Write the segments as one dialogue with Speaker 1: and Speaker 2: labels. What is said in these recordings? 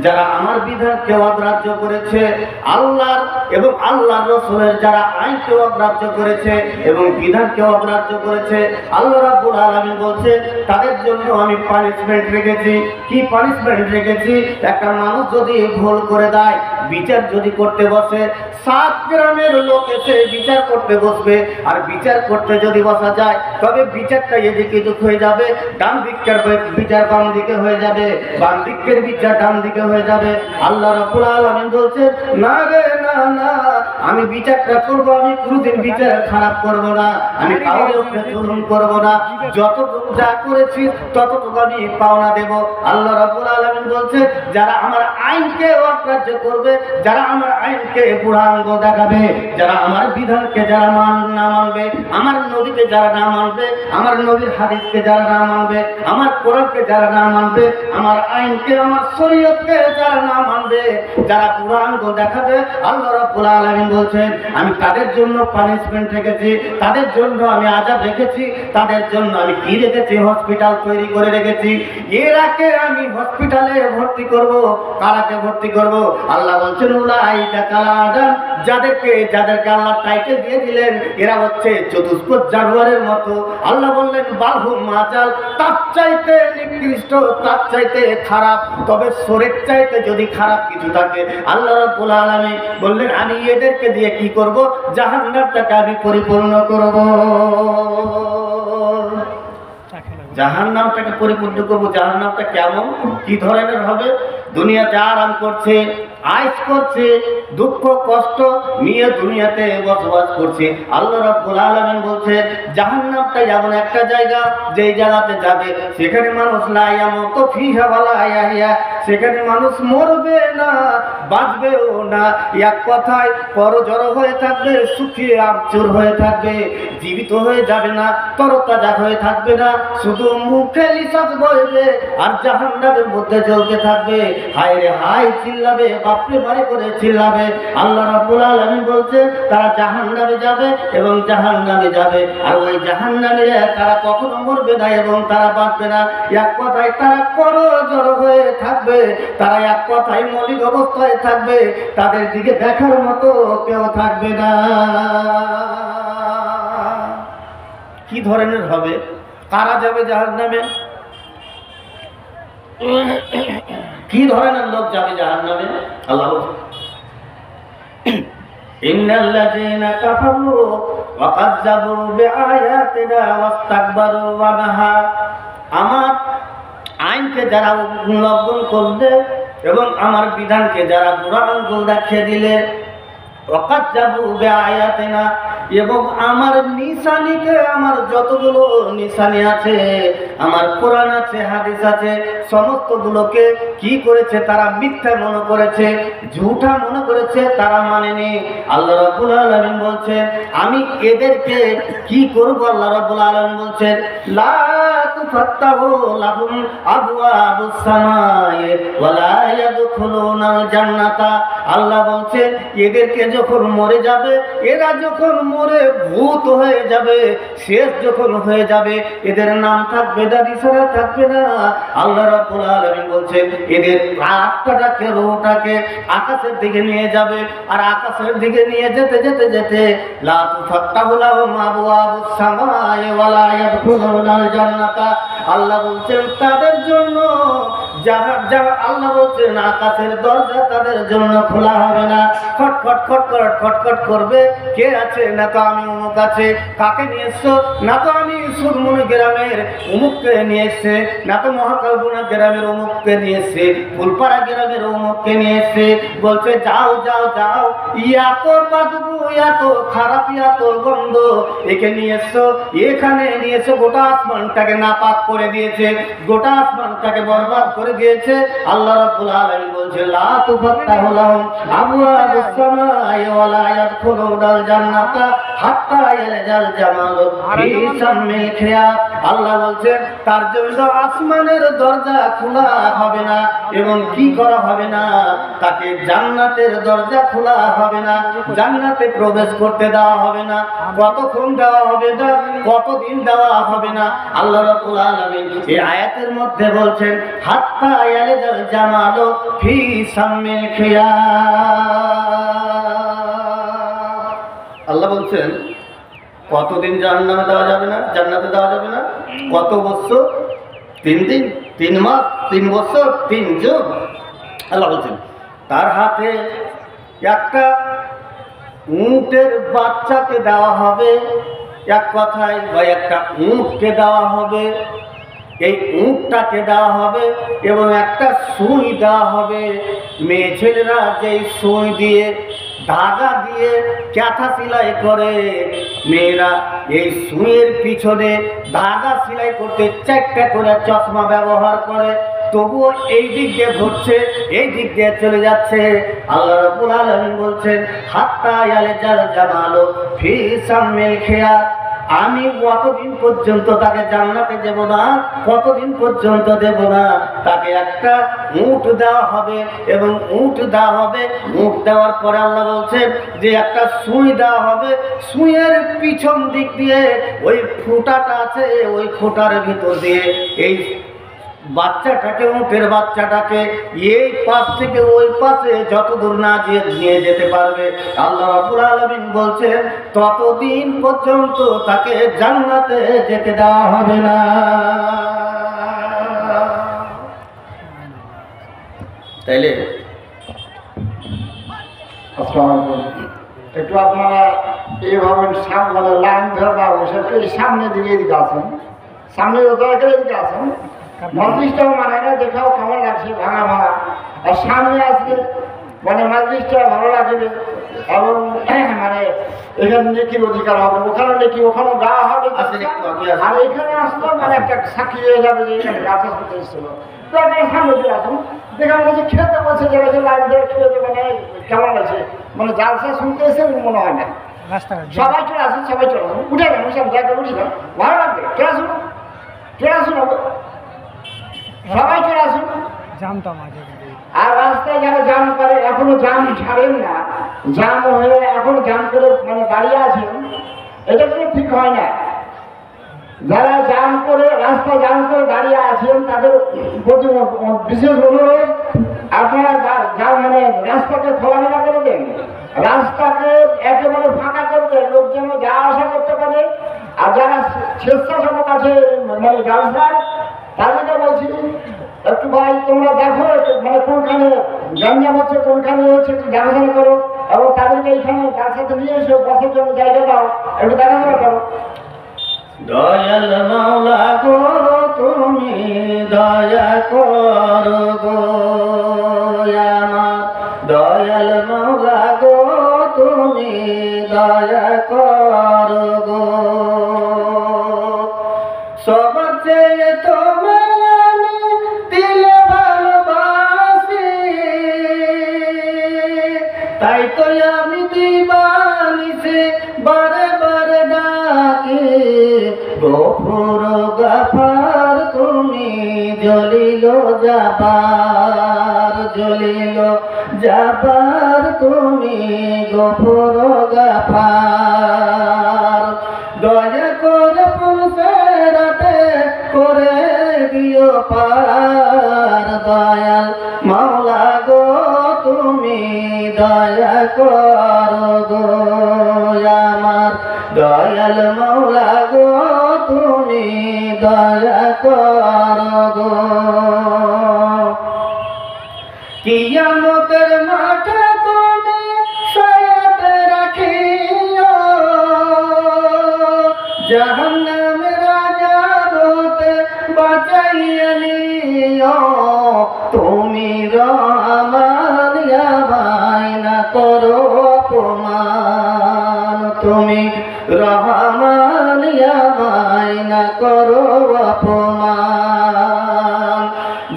Speaker 1: যারা আমার বিধানকে অগ্রাহ্য করেছে, আল্লাহর এবং আল্লাহর রাসূলের যারা আইনকে অগ্রাহ্য করেছে এবং বিধানকে অগ্রাহ্য করেছে, আল্লাহ রাব্বুল আলামিন বলছেন তাদের জন্য আমি পানিশমেন্ট রেখেছি। কি পানিশমেন্ট রেখেছি? একটা মানুষ যদি ভুল করে দেয়, বিচার যদি করতে বসে, 7 গ্রামের লোক এসে বিচার করতে বসবে, আর বিচার করতে যদি বসা যায় তবে বিচারটা এদিকে হয়ে যাবে, ডান দিকের বিচার বাম দিকে হয়ে যাবে, বাম দিকের বিচার ডান দিকে হয়ে যাবে। আল্লাহ রাব্বুল আলামিন বলছেন না রে না না, আমি বিচারটা করব, আমি কোনদিন বিচার খারাপ করব না, আমি কাউকে জুলুম করব না, যতটুকু যা করেছি ততটুকু আমি পাওনা দেব। আল্লাহ রাব্বুল আলামিন বলছেন যারা আমার আইনকে অগ্রাহ্য করবে, যারা আমার আইনকে বুড়াঙ্গ দেখাবে, যারা আমার বিধানকে যারা না মানবে, আমার নবীকে যারা না মানবে, আমার নবীর হাদিসকে যারা না মানবে, আমার কোরআনকে যারা না মানবে, আমার আইনকে আমার শরীয়তকে যারা না মানবে, যারা বুড়াঙ্গ দেখাবে, আল্লাহ রাব্বুল আলামিন বলছেন আমি তাদের জন্য পানিশমেন্ট রেখেছি, তাদের জন্য আমি আযাব রেখেছি, তাদের জন্য আমি কি রেখেছি? হসপিটাল তৈরি করে রেখেছি। এরাকে আমি হসপিটালে ভর্তি করব। কারাকে ভর্তি করব? আল্লাহ বলছেন উলাইকা কালাদান, যাদেরকে আল্লাহ টাইটেল দিয়ে দিলেন এরা হচ্ছে চতুষ্পদ জানোয়ারের মতো। আল্লাহ বললেন বালহুম মাজাল, তার চাইতে নিকৃষ্ট, তার চাইতে খারাপ। তবে শরীর চাইতে যদি খারাপ কিছু থাকে, আল্লাহ রাব্বুল আলামিন বললেন আমি এদেরকে দিয়ে কি করব? জাহান্নামটাকে আমি পরিপূর্ণ করব, জাহান্নামটাকে পরিপূর্ণ করব। জাহান্নামটা কেমন, কি ধরনের হবে? দুনিয়াতে আরাম করছে, আয়েশ করছে, দুঃখ কষ্ট নিয়ে দুনিয়াতে বসবাস করছে। আল্লাহ রাব্বুল আলামিন বলছেন জাহান্নামটা এমন একটা জায়গা, যেই জায়গাতে যাবে সেখানে মানুষ লা ইয়ামুতু ফিহা ওয়ালা ইয়াহইয়া, সেখানে মানুষ মরবে না, বাঁচবেও না। এক কথায় পরজড় হয়ে থাকবে, শুকিয়ে আমচুর হয়ে থাকবে, জীবিত হয়ে যাবে না, তরতাজা হয়ে থাকবে না, শুধু মুখে লিসাত বইবে আর জাহান্নামের মধ্যে জ্বলতে থাকবে। হায় রে হায় চিল্লাবে, বাপরে বাড়ি করে চিল্লাবে। আল্লাহ রাব্বুল আলামিন বলছেন তারা জাহান্নামে যাবে এবং জাহান্নামে যাবে। আর ওই জাহান্নামীরা তারা কখনো মরবে না এবং তারা বাঁচবে না। এক কথায় তারা পরজড় হয়ে থাকবে, তারা এক কথায় মলিন অবস্থায় থাকবে, তাদের দিকে দেখার মতো কেউ থাকবে না। কি ধরনের হবে? কারা যাবে জাহান্নামে? কি ধরনের লোক যাবে জাহান্নামে? আল্লাহ ইন্নাল্লাযীনা কাফারু ওয়া কাযযাবু বিআয়াতিনা ওয়াস্তাকবারু আনহা, আমার আইনকে যারা উল্লঙ্ঘন করবে এবং আমার বিধানকে যারা বুড়া আঙ্গুল দেখিয়ে দিলে, ওয়াকাজ্জাবু বিআয়াতিনা, এবং আমার নিশানিকে, আমার যতগুলো নিশানি আছে, আমার কোরআন আছে, হাদিস আছে, সমস্তগুলোকে কি করেছে? তারা মিথ্যা মনে করেছে, ঝুঠা মনে করেছে, তারা মানেনি। আল্লাহ রাব্বুল আলামিন বলছেন আমি এদেরকে কি করব? আল্লাহ রাব্বুল আলামিন বলছেন লা তুফাত্তাহু লাহুম আবওয়াবুস সামায়ে ওয়া লা ইয়াদখুলুনাল জান্নাতা। আল্লাহ বলছেন এদেরকে যখন মরে যাবে, এরা যখন মরে ভূত হয়ে যাবে, শেষ যখন হয়ে যাবে, এদের নাম থাকবে না, নিশানা থাকবে না। আল্লাহ রাব্বুল আলামিন বলছেন এদের আত্মাটাকে, রূহটাকে আকাশের দিকে নিয়ে যাবে, আর আকাশের দিকে নিয়ে যেতে যেতে যেতে লা তুফাত্তাহু লাহুম আবওয়াবুস সামায়ে ওয়া লা ইয়াদখুলুনাল জান্নাতা। আল্লাহ বলছেন তাদের জন্য আল্লাহ বলছেন আকাশের দরজা তাদের জন্য খোলা হবে না। খটখট খটখট খটখট করবে। কে আছে? না তো আমি অমুক আছে। কাকে নিয়ে এসছো? না তো আমি সুরমুনি গ্রামের অমুককে নিয়ে এসছে, না তো মহাকালবুনা গ্রামের অমুককে নিয়ে এসছে, ফুলপাড়া গ্রামের অমুককে নিয়ে এসছে। বলছে যাও যাও যাও, এত বাদবু, এত খারাপ, এত গন্ধ, একে নিয়ে এসছো, এখানে নিয়ে এসো। গোটা আসমানটাকে নাপাক করে দিয়েছে, গোটা আসমানটাকে বরবাদ করে দিয়েছে। আল্লাহ রাব্বুল আলামিন বলছে লা তুফাত্তাহু লাহুম আবওয়াবুস সামায়ে ওয়া লা ইয়াদখুলুনাল জান্নাতা হাত্তা ইয়ালজাল জামালু ফি সাম্মিল খিয়াত। আল্লাহ বলছেন তার জন্য আসমানের দরজা খোলা হবে না, এবং কি করা হবে না, তাকে জান্নাতের দরজা খোলা হবে না, জান্নাতে প্রবেশ করতে দেওয়া হবে না। কতক্ষণ দেওয়া হবে না, কতদিন দেওয়া হবে না, আল্লাহ রাব্বুল আলামিন এই আয়াতের মধ্যে বলছেন হাত্তা ইয়ালিজাল জামালু ফি সামিল খিয়াম। আল্লাহ বলছেন কতদিন জাহান্নামে দেওয়া যাবে না, জান্নাতে দেওয়া যাবে না, কত বছর? 3 দিন, 3 মাস, 3 বছর, 3 যুগ। আল্লাহ বলছেন তার হাতে একটা উটের বাচ্চাকে দেওয়া হবে, এক কথায় বা একটা উটকে দেওয়া হবে, এই উটটাকে দেওয়া হবে এবং একটা সুই দেওয়া হবে। মেয়ে ছেলেরা যেই সুই দিয়ে ধাগা দিয়ে ক্যাথা সেলাই করে, মেয়েরা এই সুইয়ের পিছনে ধাগা সেলাই করতে 4টা করে চশমা ব্যবহার করে, তবুও এই দিক দিয়ে ঘুরছে, এই দিক দিয়ে চলে যাচ্ছে। আল্লাহ রাব্বুল আলামিন বলছেন হাত্তা ইয়ালিজাল জামালু ফি সামিল খিয়াম। আমি কতদিন পর্যন্ত তাকে জান্নাতে দেব না, কতদিন পর্যন্ত দেব না, তাকে একটা উট দেওয়া হবে এবং উট দেওয়া হবে। উট দেওয়ার পরে আল্লাহ বলছেন যে একটা সুই দেওয়া হবে, সুইয়ের পিছন দিক দিয়ে ওই ফুটাটা আছে, ওই ফুটার ভিতর দিয়ে এই বাচ্চাটাকে, উটের বাচ্চাটাকে এই পাশ থেকে ওই পাশে যত দূর না নিয়ে যেতে পারবে, আল্লাহ রাব্বুল আলামিন বলছেন ততদিন পর্যন্ত তাকে জান্নাতে যেতে দেওয়া হবে না। তাইলে
Speaker 2: একটু আপনারা এইভাবে মানে লাইন ধরবা এই সামনে দিকে এদিকে আসেন, সামনে এদিকে আসেন। মজলিসটাও মানে না, দেখাও কেমন লাগছে ভাঙা ভাঙা, আর সামনে আসলে মানে মজলিসটা ভালো লাগবে এবং মানে এখানে নেকির অধিকার হবে, ওখানে নেকি, ওখানে গাওয়া হবে, আর এখানে আসলে মানে একটা সাক্ষী হয়ে যাবে যে এখানে গাছ করতে এসেছিল। তো আপনারা সামনে দিয়ে আসুন, দেখা মনে হচ্ছে খেতে বলছে যে লাইন ধরে খেতে, মানে কেমন লাগছে, মানে জালসা শুনতে এসে মনে হয় না। সবাই চলে আসুন, সবাই চলে আসুন, উঠে গেল সব জায়গায় উঠে গেল, ভালো লাগবে। চলে আসুন, চলে আসুন, সবাই চলে আসুন। আর রাস্তায় যারা জাম করে, এখনো জাম ছাড়েন না, জাম হয়ে এখনো জাম করে মানে দাঁড়িয়ে আছেন, এটা কিন্তু ঠিক হয় না। যারা জাম করে, রাস্তা জাম করে দাঁড়িয়ে আছেন, তাদের প্রতি বিশেষ অনুরোধ, আপনারা মানে রাস্তাকে খোলামেলা করে দেন, রাস্তাকে একেবারে ফাঁকা করে দেন, লোক যেন যাওয়া আসা করতে পারে। আর যারা স্বেচ্ছাসেবক আছে মানে জালসার, তাদেরকে বলছি একটু ভাই তোমরা দেখো মানে কোনখানে গ্যাঞ্জাম হচ্ছে, কোনখানে হচ্ছে, একটু দেখাশোনা করো এবং তাদেরকে এইখানে তার সাথে নিয়ে এসে বসার জন্য জায়গা দাও, একটু দেখাশোনা করো।
Speaker 1: দয়াল মাওলা গো তুমি দয়া করো গো আমার, দয়াল মাওলা গো তুমি দয়া করো গো। সবার চেয়ে তোমায় আমি দিলে ভালোবাসি, তাই তো আমি দিবানিসে বারে বারে ডাকি, গফুর গাফার তুমি জলিল জাবার, জলিল জাবার তুমি গফুর গাফার। দয়া করে পুলসেরাতে করে দিও পার, দয়াল মাওলা গো তুমি দয়া করো গো আমার, দয়াল মাওলা গো তুমি দয়া করো গো। কিয়ামতের মাঠে তুমি সায়াতে রাখিও, জাহান্নামের আযাব হতে বাঁচাইয়া নিও, তুমি রহমান আমায় না করো অপমান, তুমি রহমান আমায় না করো অপমান।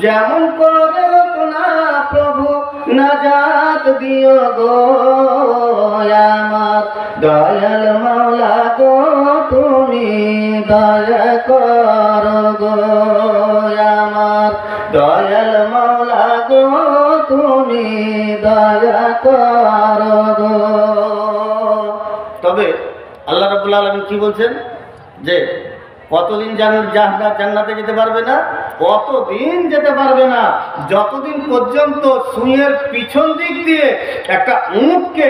Speaker 1: যেমন করে না প্রভু নাজাত দিও গো আমার, দয়াল মাওলা গো তুমি দয়া করো গো আমার, দয়াল মাওলা গো তুমি দয়া করো গো। তবে আল্লাহ রাব্বুল আলামিন কি বলছেন যে কতদিন জান্নাতে যেতে পারবে না? কতদিন যেতে পারবে না যতদিন পর্যন্ত সুঁয়ের পিছন দিক দিয়ে একটা উটকে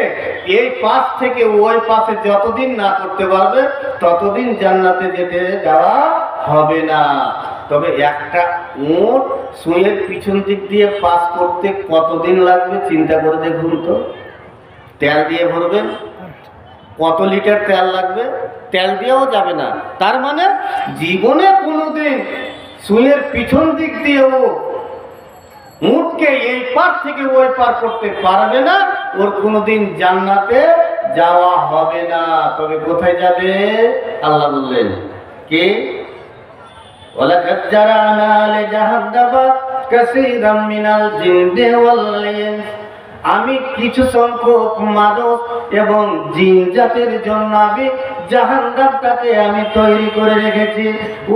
Speaker 1: এই পাশ থেকে ওই পাশে যতদিন না করতে পারবে ততদিন জান্নাতে যেতে যাওয়া হবে না। তবে একটা উট সুঁয়ের পিছন দিক দিয়ে পাস করতে কতদিন লাগবে চিন্তা করে দেখুন তো। তেল দিয়ে ভরবেন, কত লিটার তেল লাগবে? তেল দিয়েও যাবে না। তার মানে জীবনে কোনোদিন সুঁয়ের পিছন দিক দিয়েও উটকে এই পার থেকে ওই পার করতে পারবে না, ওর কোনোদিন জান্নাতে যাওয়া হবে না। তবে কোথায় যাবে? আল্লাহ বললেন কি, ওয়ালাকাদ জারানা লিজাহান্নামা কাসীরাম মিনাল জিন্নি ওয়াল ইনস, আমি কিছু সংখ্যক মানুষ এবং জিন জাতির জন্য আমি জাহান্নামটাকে আমি তৈরি করে রেখেছি।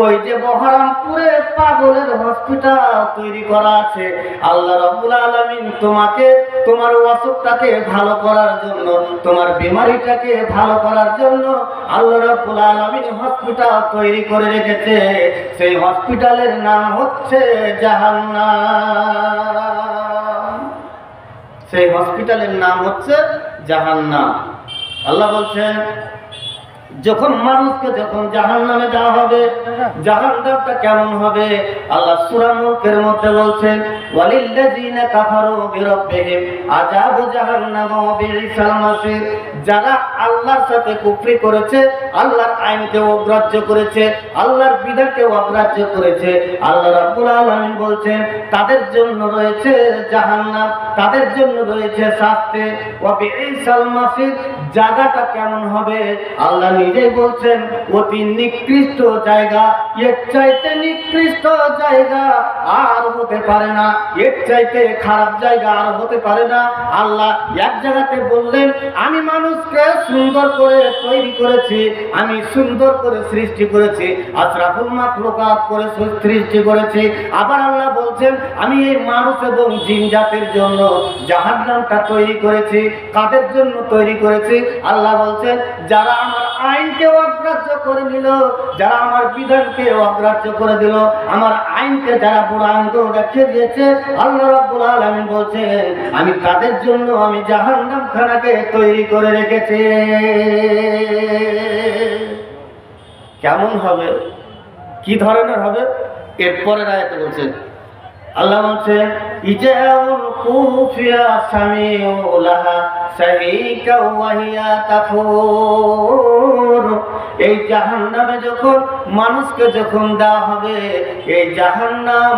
Speaker 1: ওই যে বহরমপুরে পাগলের হসপিটাল তৈরি করা আছে, আল্লাহ রাব্বুল আলামিন তোমাকে তোমার অসুখটাকে ভালো করার জন্য, তোমার বিমারিটাকে ভালো করার জন্য আল্লাহ রাব্বুল আলামিন হসপিটাল তৈরি করে রেখেছে। সেই হসপিটালের নাম হচ্ছে জাহান্নাম। সেই হসপিটালের নাম হচ্ছে জাহান্নাম। আল্লাহ বলছেন যখন মানুষকে যখন জাহান্নামে দেওয়া হবে, জাহান্নামটা কেমন হবে? আল্লাহ সূরা মুলকের মধ্যে বলছেন ওয়ালিল্লাযিনা কাফারু বিরাব্বিহিম আযাবু জাহান্নাম ওয়া বিইসাল মাসির, যারা আল্লাহর সাথে কুফরি করেছে, আল্লাহর আইনকে অগ্রাহ্য করেছে, আল্লাহর বিধানকে অগ্রাহ্য করেছে, আল্লাহ রাব্বুল আলামিন বলছেন তাদের জন্য রয়েছে জাহান্নাম, তাদের জন্য রয়েছে শাস্তি। ওয়া বিইসাল মাসির, জায়গাটা কেমন হবে? আল্লাহ নিজেই বলছেন অতি নিকৃষ্ট জায়গা, এর চাইতে নিকৃষ্ট জায়গা আর হতে পারে না, এর চাইতে খারাপ জায়গা আর হতে পারে না। আল্লাহ এক জায়গাতে বললেন আমি মানুষকে সুন্দর করে তৈরি করেছি, আমি সুন্দর করে সৃষ্টি করেছি, আশরাফুল মাখলুকাত করে সৃষ্টি করেছি। আবার আল্লাহ বলছেন আমি এই মানুষ এবং জিন জাতির জন্য জাহান্নামটা তৈরি করেছি। কাদের জন্য তৈরি করেছি? আল্লাহ বলছেন যারা আমার আইনকে অগ্রাহ্য করে নিল, যারা আমার বিধানকে অগ্রাহ্য করে দিল, আমার আইনকে যারা বুড়ো আঙ্গুল রেখে দিয়েছে, আল্লাহ রাব্বুল আলামিন বলছেন আমি তাদের জন্য আমি জাহান্নাম খানাকে তৈরি করে রেখেছি। কেমন হবে? কি ধরনের হবে? এরপরের আয়াতে বলছেন আল্লাহ বলছেন ইজাউল কুফিয়া সামিউ লাহা সাহিকা ওয়া হিয়া তাফুর, এই জাহান্নামে যখন মানুষকে যখন দেওয়া হবে, এই জাহান্নাম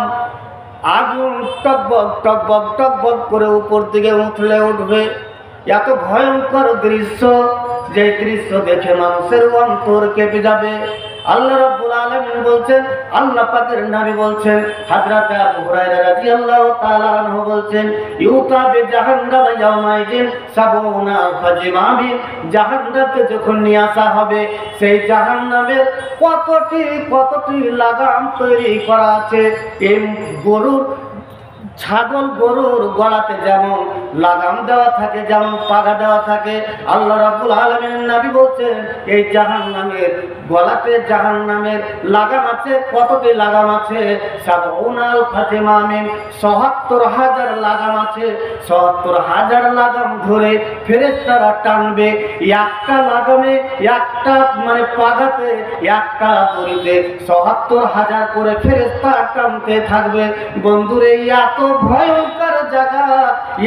Speaker 1: আগুন টকবক টকবক টকবক করে উপর দিকে উঠবে। এত ভয়ঙ্কর দৃশ্য, যে দৃশ্য দেখে মানুষের অন্তর কেঁপে যাবে। আল্লাহ রাব্বুল আলামিন বলছেন, আল্লাহ পাকের নবী বলছেন, হযরত আবু হুরায়রা রাদিয়াল্লাহু তাআলা আনহু বলছেন ইউতা বিজাহান্নাম ইয়াউমাইদিন সাবুনা ফাজিমাবিন, জাহান্নামকে যখন নিয়ে আসা হবে, সেই জাহান্নামের কতটি লাগাম তৈরি করা আছে। এই ছাগল গরুর গলাতে যেমন লাগাম দেওয়া থাকে, যেমন পাগা দেওয়া থাকে, আল্লাহ রাব্বুল আলামিনের নবী বলছেন এই জাহান্নামের গলাতে জাহান্নামের লাগাম আছে। কতটি লাগাম আছে? ৭৭,০০০ লাগাম আছে। ৭০,০০০ লাগাম ধরে ফেরেশতারা টানবে। একটা লাগামে, একটা মানে পাগাতে, একটা দড়িতে ৭০,০০০ করে ফেরেশতা টানতে থাকবে। বন্ধুরে এত ভয়ঙ্কর জায়গা,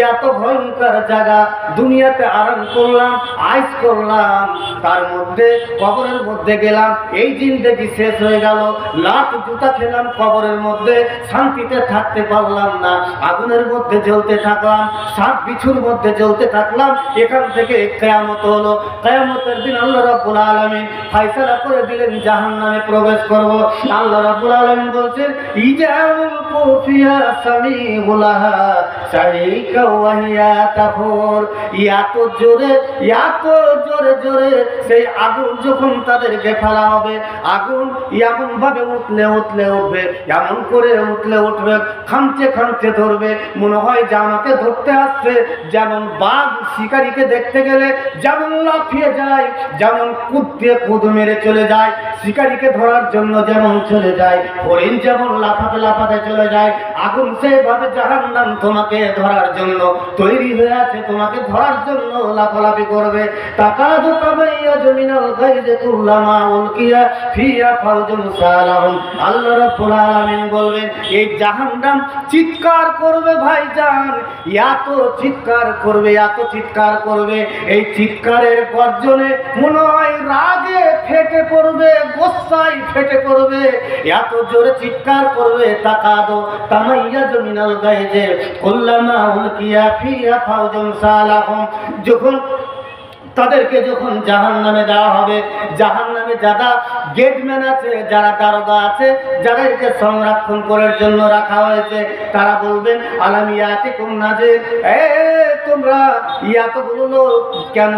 Speaker 1: এত ভয়ঙ্কর জায়গা দুনিয়াতে আরাম করলাম, আইস করলাম, তার মধ্যে কবরের মধ্যে গেলাম, এই জিন্দেগি শেষ হয়ে গেল, লাখ জুতা খেলাম কবরের মধ্যে, শান্তিতে থাকতে পারলাম না, আগুনের মধ্যে জ্বলতে থাকলাম, সাত বিছুর মধ্যে জ্বলতে থাকলাম। এখান থেকে কিয়ামত হলো। কিয়ামতের দিন আল্লাহ রাব্বুল আলামিন ফয়সালা করে দিলেন জাহান্নামে প্রবেশ করব। আল্লাহ রাব্বুল আলামিন বলছেন ইজাউল কুফিয়া সামিউলাহা সাহি ইলাইকা ওয়া হিয়া তাফুর। এত জোরে জোরে সেই আগুন যখন তাদেরকে ফেলা হবে, আগুন এমন ভাবে উঠবে, এমন করে উঠবে, খামচে ধরবে, মনে হয় যে আমাকে ধরতে আসছে। যেমন বাঘ শিকারীকে দেখতে গেলে যেমন লাফিয়ে যায়, যেমন কুদ মেরে চলে যায়, শিকারীকে ধরার জন্য যেমন চলে যায়, হরিণ যেমন লাফাতে চলে যায়, আগুন সেভাবে জাহান্নাম তোমাকে ধরার জন্য তৈরি হয়ে আছে, তোমাকে ধরার জন্য লাফালাফি করবে। তাকাদু তাবাইয়াজু মিনাল গায়জি কুল্লামা উলকিয়া ফিহা ফাওজুন সালাহুম। আল্লাহ রাব্বুল আলামিন বলবেন, এই জাহান্নাম চিৎকার করবে ভাইজান, এত চিৎকার করবে, এই চিৎকারের গর্জনে মনে হয় রাগে ফেটে পড়বে, গোসায় ফেটে পড়বে, এত জোরে চিৎকার করবে। তাকাদু তামাইয়াজু মিনাল গায়জি কুল্লামা উলকিয়া ফিহা ফাওজুন সালাহুম। তাদেরকে যখন জাহান্নামে দেওয়া হবে, জাহান্নামে যারা গেটম্যান আছে, যারা দারোগা আছে, যারা একে সংরক্ষণ করার জন্য রাখা হয়েছে, তারা বলবেন আলাম ইয়াতিকুম নাযির, তোমরা এতগুলো লোক কেন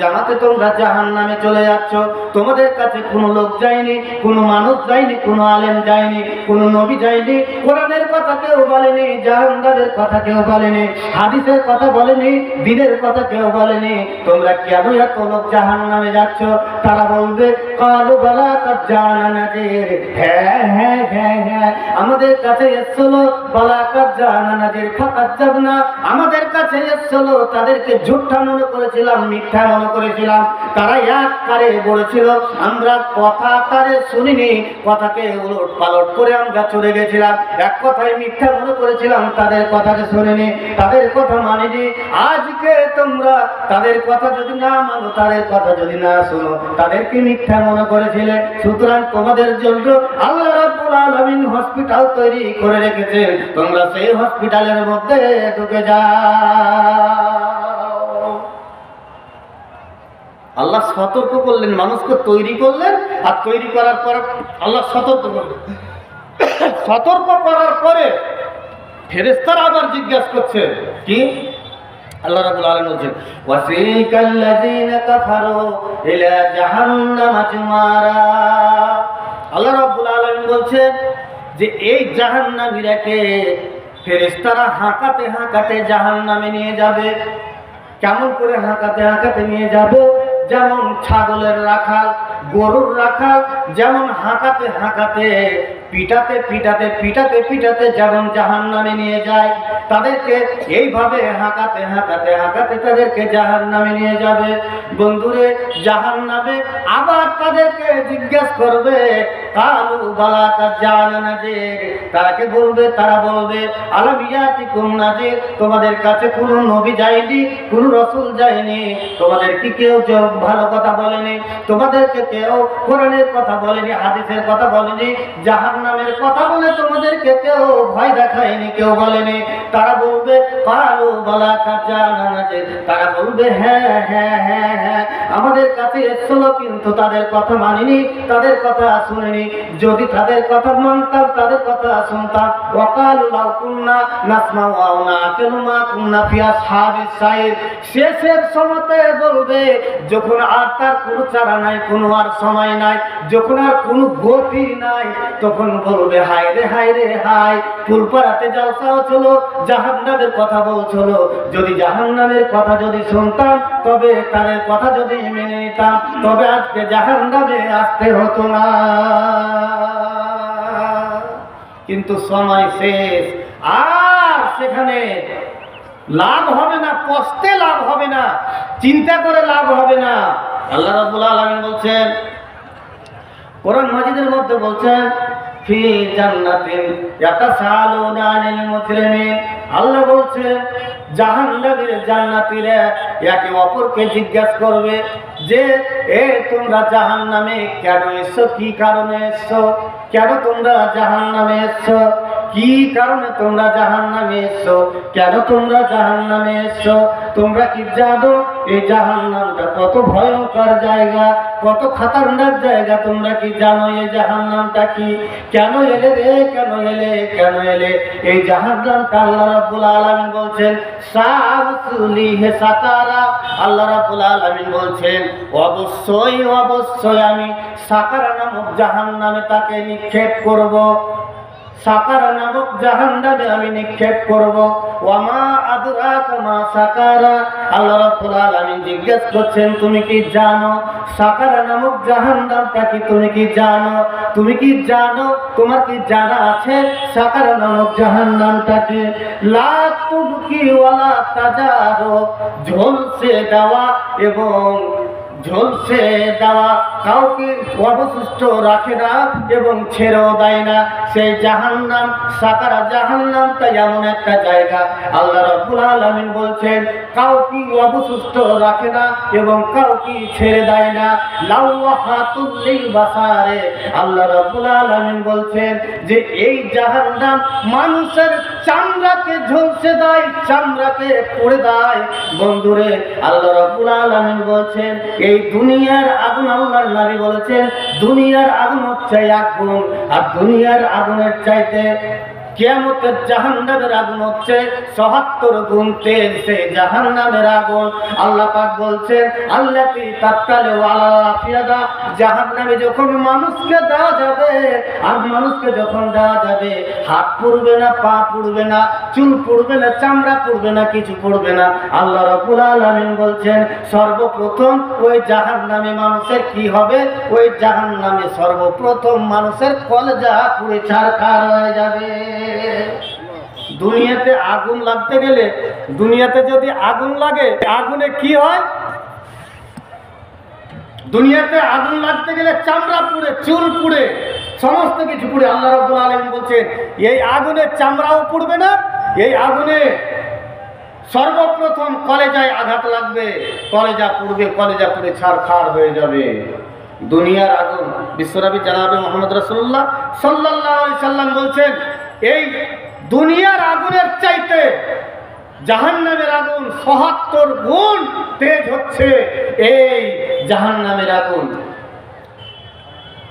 Speaker 1: জামাতে তোমরা জাহান্নামে চলে যাচ্ছ? তোমাদের কাছে কোনো লোক যায়নি, কোনো মানুষ যায়নি, কোনো আলেম যায়নি, কোনো নবী যায়নি, কোরআনের কথা কেউ বলেনি, জাহান্নামের কথা কেউ বলেনি, হাদিসের কথা বলেনি, দ্বীনের কথা কেউ বলেনি, তোমরা কেন এত লোক জাহান্নামে যাচ্ছ? তারা বলবে কালু বালা কাদ জানা নাযির, হ্যাঁ আমাদের কাছে এসেছিল, বালা কাদ জানা নাযির ফাকাজ্জাবনা, আমাদের কাছে এসেছিল, তাদেরকে ঝুঠা মনে করেছিলাম, মিথ্যা মনে করেছিলাম, তারা এক কারে বলেছিল, আমরা কথা তারে শুনিনি, কথাকে উলট পালট করে আমরা চলে গেছিলাম, এক কথায় মিথ্যা মনে করেছিলাম, তাদের কথাকে শুনিনি, তাদের কথা মানিনি। আজকে তোমরা তাদের কথা যদি না মানো, তাদের কথা যদি না শোনো, তাদেরকে মিথ্যা মনে করেছিলে। সুতরাং তোমাদের জন্য আল্লাহ রাব্বুল আলামিন হসপিটাল তৈরি করে রেখেছে, তোমরা সেই হসপিটালের মধ্যে ঢুকে যাও। আল্লাহ সতর্ক করলেন, মানুষকে তৈরি করলেন, আর তৈরি করার পর আল্লাহ সতর্ক করলেন। সতর্ক করার পরে ফেরেশতারা আবার জিজ্ঞাসা করছে কি? আল্লাহ রাব্বুল আলামিন বলেন ওয়াসিকাল্লাযীনা কাফারু ইলা জাহান্নামা জুমারা। আল্লাহ রাব্বুল আলামিন বলছেন যে এই জাহান্নামীরাকে ফেরেশতারা হাঁকাতে জাহান্নামে নিয়ে যাবে। কেমন করে হাঁকাতে নিয়ে যাবে? যেমন ছাগলের রাখাল, গরুর রাখাল যেমন হাঁকাতে পিটাতে যেমন জাহান্নামে নিয়ে যায়, তাদেরকে এইভাবে হাঁকাতে তাদেরকে জাহান্নামে নিয়ে যাবে। বন্ধুরে, জাহান্নামে আবার তাদেরকে জিজ্ঞাসা করবে কালু বালা কাদ জানা নাযির, তারা বলবে আলাম ইয়াতিকুম নাযির, তোমাদের কাছে কোনো নবী যায়নি, কোনো রাসূল যায়নি, তোমাদের কি কেউ ভালো কথা বলেনি, তোমাদেরকে কেউ কোরআনের কথা বলেনি, হাদিসের কথা বলেনি, জাহান্নামের কথা বলে তোমাদেরকে কেউ ভয় দেখায়নি, কেউ বলেনি। তারা বলবে কালু বালা কাদ জানা নাযির, তারা বলবে হ্যাঁ আমাদের কাছে এসেছিল, কিন্তু তাদের কথা মানিনি, তাদের কথা শুনিনি। যদি তাদের কথা মানতাম, তাদের কথা শুনতাম। ওয়াকালু লাউ কুন্না নাসমাউ আও নাআকিলু মা কুন্না ফি আসহাবিস সাইর, শেষের সময়তে বলবে যখন আর তার কোনো চারা নাই, কোনো আর সময় নাই, যখন আর কোনো গতি নাই, তখন বলবে হায় রে হায়, ফুলপাড়াতে জলসা হচ্ছিল, জাহান্নামের কথা বলছিল, যদি জাহান্নামের কথা যদি শুনতাম, তবে তাদের কথা যদি মেনে নিতাম, তবে আজকে জাহান্নামে আসতে হতো না। কিন্তু সময় শেষ, আর সেখানে লাভ হবে না, কষ্টে লাভ হবে না, চিন্তা করে লাভ হবে না। আল্লাহ রাব্বুল আলামিন বলছেন, কোরআন মাজিদের মধ্যে বলছেন ফি জান্নাতিন ইয়াতাসালুনা আনিল মুজরিমিন। আল্লাহ বলছেন জাহান্নামীর জান্নাতীরা একে অপরকে জিজ্ঞাসা করবে যে তোমরা জাহান্নামে কেন এসছো, কি কারণে এসছো, কেন তোমরা জাহান্নামে এসছো? কি কারণে তোমরা জাহান্নামে এসছো, কেন তোমরা জাহান্নামে এসছো? তোমরা কি জানো এই জাহান্নামটা কত ভয়ঙ্কর জায়গা, কত খতরনাক জায়গা? তোমরা কি জানো এই জাহান্নামটা কি? কেন এলে রে, কেন এলে, কেন এলে? এই জাহান্নামটা আল্লাহ রাব্বুল আলামিন বলছেন সাউসুলিহি সাকারা। আল্লাহ রাব্বুল আলামিন বলছেন অবশ্যই অবশ্যই আমি সাকারা নামক জাহান্নামে তাকে নিক্ষেপ করব, সাকারা নামক জাহান্নামে আমি নিক্ষেপ করব। ওয়ামা আদরাকা মা সাকারা। আল্লাহ রাব্বুল আলামিন জিজ্ঞেস করছেন তুমি কি জানো সাকারা নামক জাহান্নামটা কি? তুমি কি জানো? তুমি কি জানো? তোমার কি জানা আছে সাকারা নামক জাহান্নামটা কি? লা তুবকি ওয়ালা তাজারু, ঝলসে দেওয়া এবং ঝলসে দেওয়া, কাউকে অবশিষ্ট রাখে না এবং ছেড়েও দেয় না। সেই জাহান্নাম, সাকারা জাহান্নামটা এমন একটা জায়গা আল্লাহ রাব্বুল আলামিন বলছেন কাউকে অবশিষ্ট রাখে না এবং কাউকে ছেড়ে দেয় না। লাওয়াহাতুল লিল বাসারে। আল্লাহ রাব্বুল আলামিন বলছেন যে এই জাহান্নাম মানুষের চামড়াকে ঝলসে দেয়, চামড়াকে পুড়ে দেয়। বন্ধুরে, আল্লাহ রাব্বুল আলামিন বলছেন এই দুনিয়ার আগুন, আল্লাহর নবী বলেছেন দুনিয়ার আগুন হচ্ছে আগুন, আর দুনিয়ার আগুনের চাইতে কিয়ামতের জাহান্নামের আগুন হচ্ছে ৭৭ গুণ তেজ। সেই জাহান্নামের আগুন আল্লাহ পাক বলছেন আল্লাতী তাত্তালু আলা আফিয়াদা। জাহান্নামে যখন মানুষকে দেওয়া যাবে, আর মানুষকে যখন দেওয়া যাবে, হাত পুড়বে না, পা পুড়বে না, চুল পুড়বে না, চামড়া পুড়বে না, কিছু পুড়বে না। আল্লাহ রাব্বুল আলামিন বলছেন সর্বপ্রথম ওই জাহান্নামে মানুষের কি হবে? ওই জাহান্নামে সর্বপ্রথম মানুষের কলেজা পুড়ে ছারখার হয়ে যাবে। দুনিয়াতে আগুন লাগতে গেলে, দুনিয়াতে যদি আগুন লাগে, আগুনে কি হয়? দুনিয়াতে আগুন লাগতে গেলে চামড়া পুড়ে, চুল পুড়ে, সমস্ত কিছু পুড়ে। আল্লাহ রাব্বুল আলামিন বলছেন এই আগুনে চামড়াও পুড়বে না, এই আগুনে সর্বপ্রথম কলেজায় আঘাত লাগবে, কলেজা পুড়বে, কলেজা পুড়ে ছারখার হয়ে যাবে। দুনিয়ার আগুন, বিশ্বনবী জনাবে মুহাম্মদ রাসূলুল্লাহ সাল্লাল্লাহু আলাইহি সাল্লাম বলছেন এই দুনিয়ার আগুনের চাইতে জাহান্নামের আগুন ৭৭ গুণ তেজ হচ্ছে এই জাহান্নামের আগুন।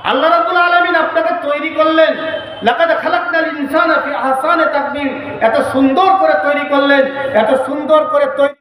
Speaker 1: আল্লাহ রাব্বুল আলামিন আপনাকে তৈরি করলেন, লাকাদ খালাকনাল ইনসানা ফি আহসানি তাকবীর, এত সুন্দর করে তৈরি করলেন, এত সুন্দর করে তৈরি